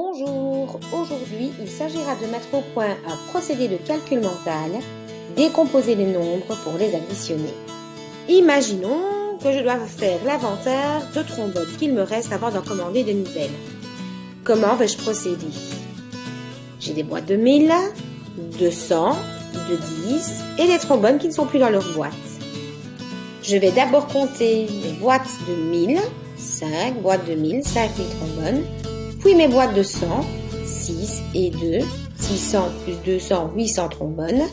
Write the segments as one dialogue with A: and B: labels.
A: Bonjour, aujourd'hui il s'agira de mettre au point un procédé de calcul mental, décomposer les nombres pour les additionner. Imaginons que je doive faire l'inventaire de trombones qu'il me reste avant d'en commander de nouvelles. Comment vais-je procéder? J'ai des boîtes de 1000, de 100, de 10 et des trombones qui ne sont plus dans leur boîte. Je vais d'abord compter mes boîtes de 1000, 5 boîtes de 1000, 5000 trombones, puis mes boîtes de 100, 6 et 2, 600 plus 200, 800 trombones,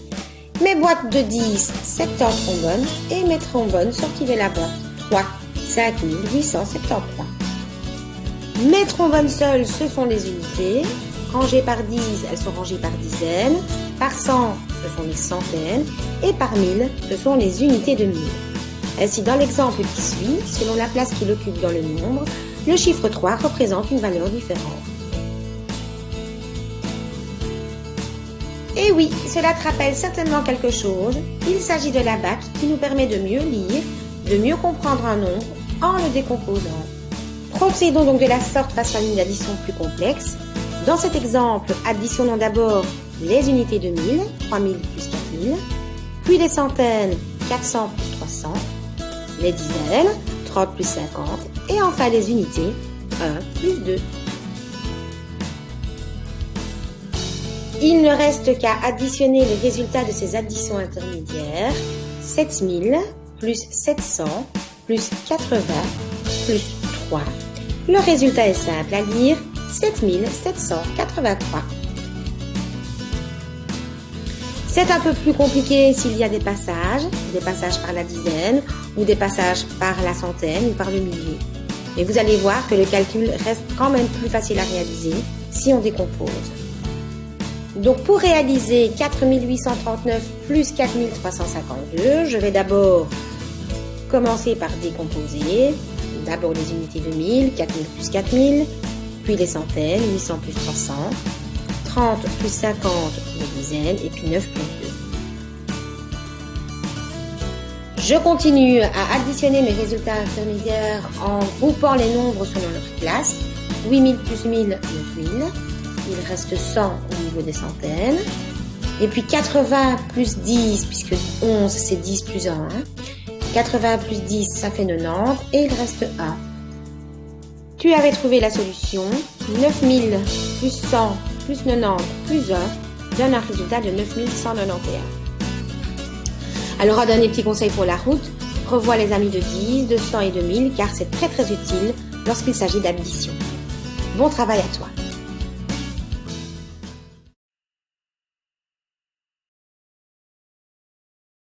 A: mes boîtes de 10, 70 trombones et mes trombones sortis de la boîte, 3, 5873. Mes trombones seuls, ce sont les unités. Rangées par 10, elles sont rangées par dizaines. Par 100, ce sont les centaines. Et par 1000, ce sont les unités de 1000. Ainsi, dans l'exemple qui suit, selon la place qu'il occupe dans le nombre, le chiffre 3 représente une valeur différente. Et oui, cela te rappelle certainement quelque chose. Il s'agit de la BAC qui nous permet de mieux lire, de mieux comprendre un nombre en le décomposant. Procédons donc de la sorte face à une addition plus complexe. Dans cet exemple, additionnons d'abord les unités de 1000, 3000 plus 4000, puis les centaines, 400 plus 300, les dizaines, 30 plus 50, et enfin les unités, 1 plus 2. Il ne reste qu'à additionner les résultats de ces additions intermédiaires, 7000 plus 700 plus 80 plus 3. Le résultat est simple à lire, 7783. C'est un peu plus compliqué s'il y a des passages par la dizaine ou des passages par la centaine ou par le millier. Mais vous allez voir que le calcul reste quand même plus facile à réaliser si on décompose. Donc pour réaliser 4839 plus 4352, je vais d'abord commencer par décomposer. D'abord les unités de 1000, 4000 plus 4000, puis les centaines, 800 plus 300, 30 plus 50 les dizaines et puis 9 plus 2. Je continue à additionner mes résultats intermédiaires en groupant les nombres selon leur classe. 8000 plus 1000, 9000. Il reste 100 au niveau des centaines. Et puis 80 plus 10, puisque 11 c'est 10 plus 1. 80 plus 10, ça fait 90 et il reste 1. Tu avais trouvé la solution. 9000 plus 100 plus 90 plus 1 donne un résultat de 9191. Alors un dernier petit conseil pour la route, revois les amis de 10, de 100 et de 1000 car c'est très utile lorsqu'il s'agit d'addition. Bon travail à toi.